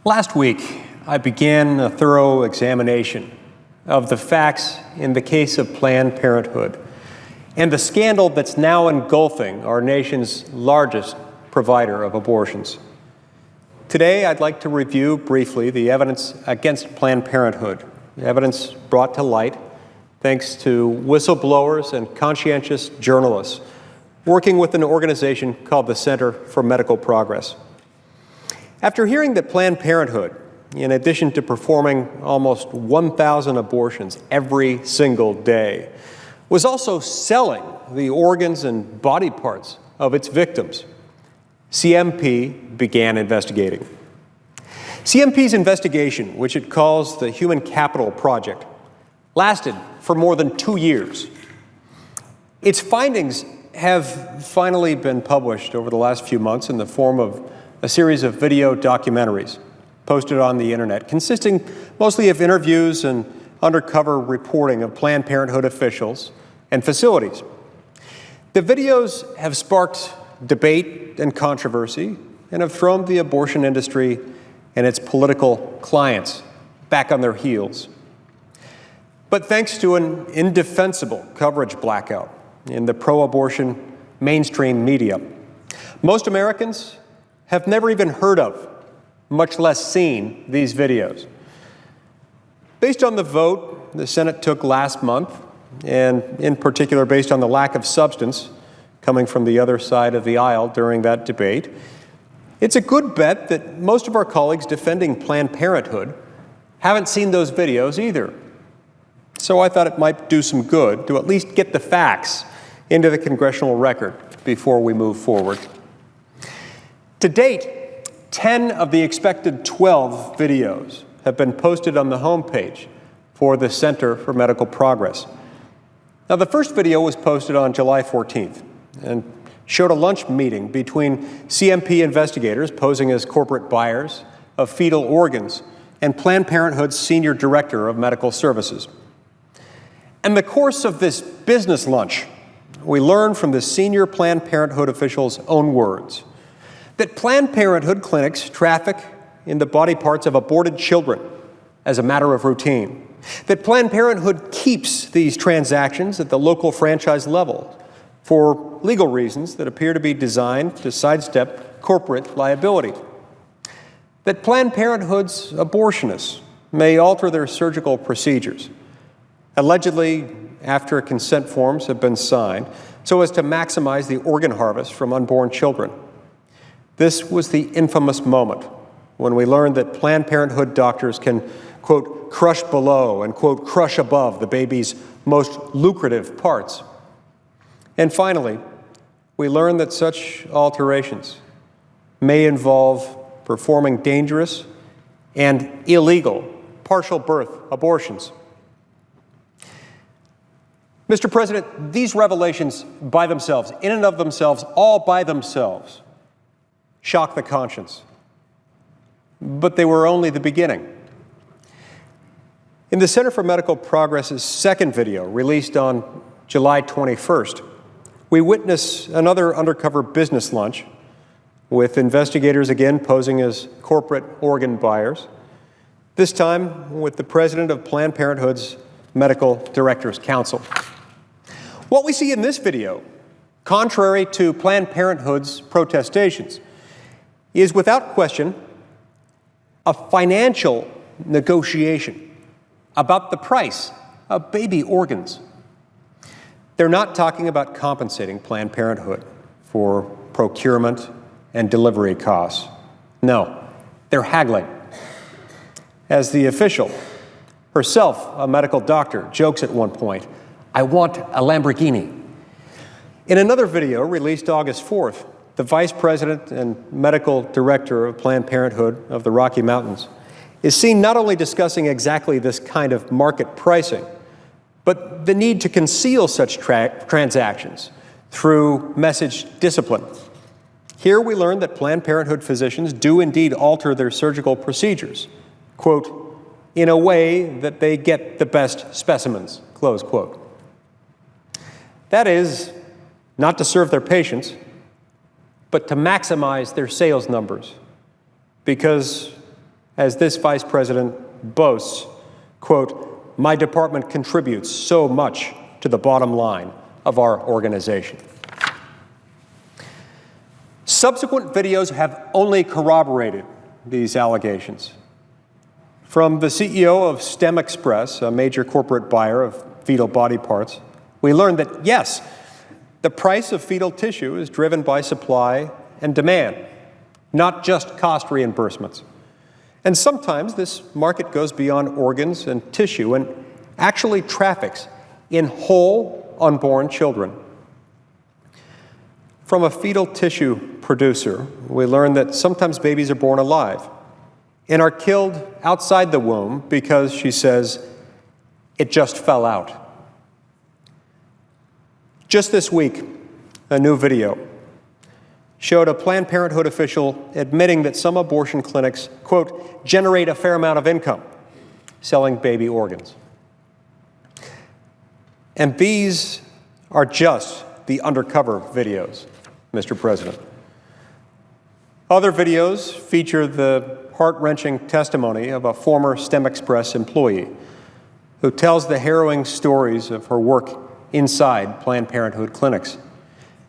Last week, I began a thorough examination of the facts in the case of Planned Parenthood and the scandal that's now engulfing our nation's largest provider of abortions. Today, I'd like to review briefly the evidence against Planned Parenthood, evidence brought to light thanks to whistleblowers and conscientious journalists working with an organization called the Center for Medical Progress. After hearing that Planned Parenthood, in addition to performing almost 1,000 abortions every single day, was also selling the organs and body parts of its victims, CMP began investigating. CMP's investigation, which it calls the Human Capital Project, lasted for more than 2 years. Its findings have finally been published over the last few months in the form of a series of video documentaries posted on the internet, consisting mostly of interviews and undercover reporting of Planned Parenthood officials and facilities. The videos have sparked debate and controversy and have thrown the abortion industry and its political clients back on their heels. But thanks to an indefensible coverage blackout in the pro-abortion mainstream media, most Americans have never even heard of, much less seen, these videos. Based on the vote the Senate took last month, and in particular based on the lack of substance coming from the other side of the aisle during that debate, it's a good bet that most of our colleagues defending Planned Parenthood haven't seen those videos either. So I thought it might do some good to at least get the facts into the congressional record before we move forward. To date, 10 of the expected 12 videos have been posted on the homepage for the Center for Medical Progress. Now, the first video was posted on July 14th and showed a lunch meeting between CMP investigators posing as corporate buyers of fetal organs and Planned Parenthood's senior director of medical services. In the course of this business lunch, we learned from the senior Planned Parenthood official's own words that Planned Parenthood clinics traffic in the body parts of aborted children as a matter of routine, that Planned Parenthood keeps these transactions at the local franchise level for legal reasons that appear to be designed to sidestep corporate liability, that Planned Parenthood's abortionists may alter their surgical procedures, allegedly after consent forms have been signed, so as to maximize the organ harvest from unborn children. This was the infamous moment when we learned that Planned Parenthood doctors can, quote, crush below and, quote, crush above the baby's most lucrative parts. And finally, we learned that such alterations may involve performing dangerous and illegal partial birth abortions. Mr. President, these revelations by themselves, in and of themselves, all by themselves, shock the conscience. But they were only the beginning. In the Center for Medical Progress's second video, released on July 21st, we witness another undercover business lunch with investigators again posing as corporate organ buyers, this time with the president of Planned Parenthood's Medical Directors Council. What we see in this video, contrary to Planned Parenthood's protestations, is without question a financial negotiation about the price of baby organs. They're not talking about compensating Planned Parenthood for procurement and delivery costs. No, they're haggling. As the official, herself a medical doctor, jokes at one point, "I want a Lamborghini." In another video released August 4th, the vice president and medical director of Planned Parenthood of the Rocky Mountains is seen not only discussing exactly this kind of market pricing, but the need to conceal such transactions through message discipline. Here we learn that Planned Parenthood physicians do indeed alter their surgical procedures, quote, in a way that they get the best specimens, close quote. That is, not to serve their patients, but to maximize their sales numbers. Because, as this vice president boasts, quote, "My department contributes so much to the bottom line of our organization." Subsequent videos have only corroborated these allegations. From the CEO of STEM Express, a major corporate buyer of fetal body parts, we learned that, yes, the price of fetal tissue is driven by supply and demand, not just cost reimbursements. And sometimes this market goes beyond organs and tissue and actually traffics in whole unborn children. From a fetal tissue producer, we learned that sometimes babies are born alive and are killed outside the womb because, she says, it just fell out. Just this week, a new video showed a Planned Parenthood official admitting that some abortion clinics, quote, generate a fair amount of income selling baby organs. And these are just the undercover videos, Mr. President. Other videos feature the heart-wrenching testimony of a former STEM Express employee who tells the harrowing stories of her work inside Planned Parenthood clinics.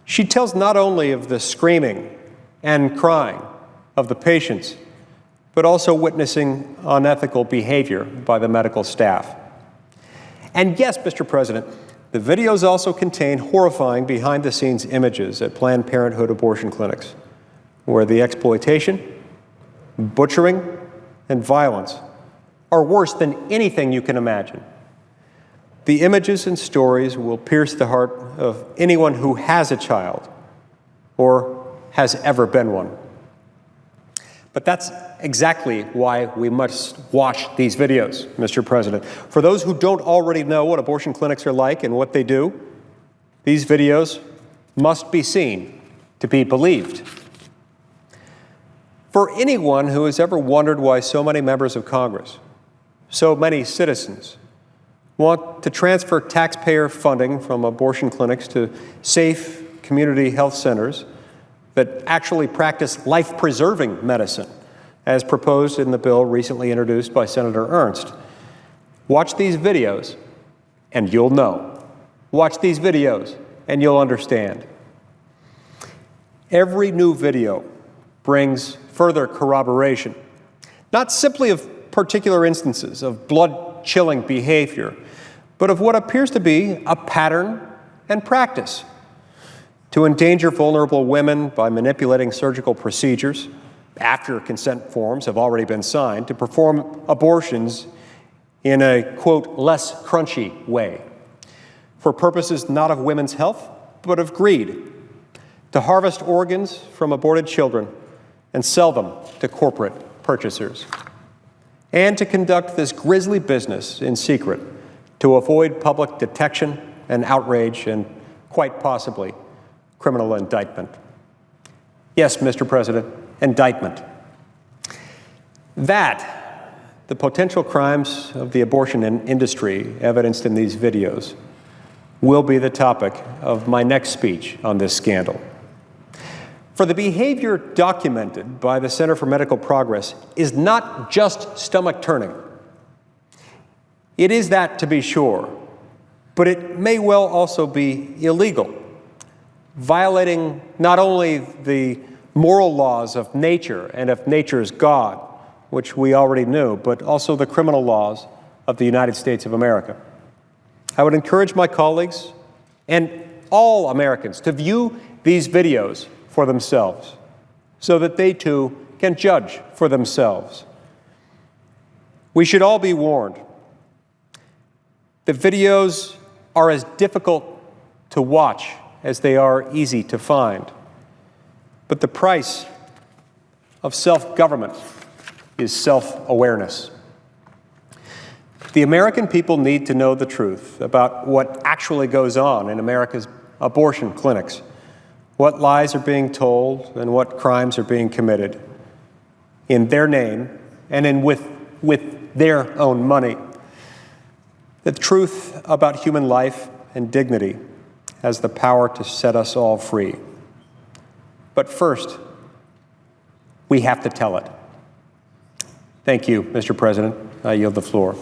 She tells not only of the screaming and crying of the patients, but also witnessing unethical behavior by the medical staff. And yes, Mr. President, the videos also contain horrifying behind-the-scenes images at Planned Parenthood abortion clinics, where the exploitation, butchering, and violence are worse than anything you can imagine. The images and stories will pierce the heart of anyone who has a child or has ever been one. But that's exactly why we must watch these videos, Mr. President. For those who don't already know what abortion clinics are like and what they do, these videos must be seen to be believed. For anyone who has ever wondered why so many members of Congress, so many citizens, want to transfer taxpayer funding from abortion clinics to safe community health centers that actually practice life-preserving medicine, as proposed in the bill recently introduced by Senator Ernst. Watch these videos and you'll know. Watch these videos and you'll understand. Every new video brings further corroboration, not simply of particular instances of blood-chilling behavior, but of what appears to be a pattern and practice to endanger vulnerable women by manipulating surgical procedures after consent forms have already been signed to perform abortions in a, quote, less crunchy way, for purposes not of women's health, but of greed, to harvest organs from aborted children and sell them to corporate purchasers, and to conduct this grisly business in secret to avoid public detection and outrage and, quite possibly, criminal indictment. Yes, Mr. President, indictment. That, the potential crimes of the abortion industry evidenced in these videos, will be the topic of my next speech on this scandal. For the behavior documented by the Center for Medical Progress is not just stomach-turning. It is that, to be sure, but it may well also be illegal, violating not only the moral laws of nature and of nature's God, which we already knew, but also the criminal laws of the United States of America. I would encourage my colleagues and all Americans to view these videos for themselves so that they too can judge for themselves. We should all be warned. The videos are as difficult to watch as they are easy to find. But the price of self-government is self-awareness. The American people need to know the truth about what actually goes on in America's abortion clinics, what lies are being told and what crimes are being committed in their name and with their own money. The truth about human life and dignity has the power to set us all free. But first, we have to tell it. Thank you, Mr. President. I yield the floor.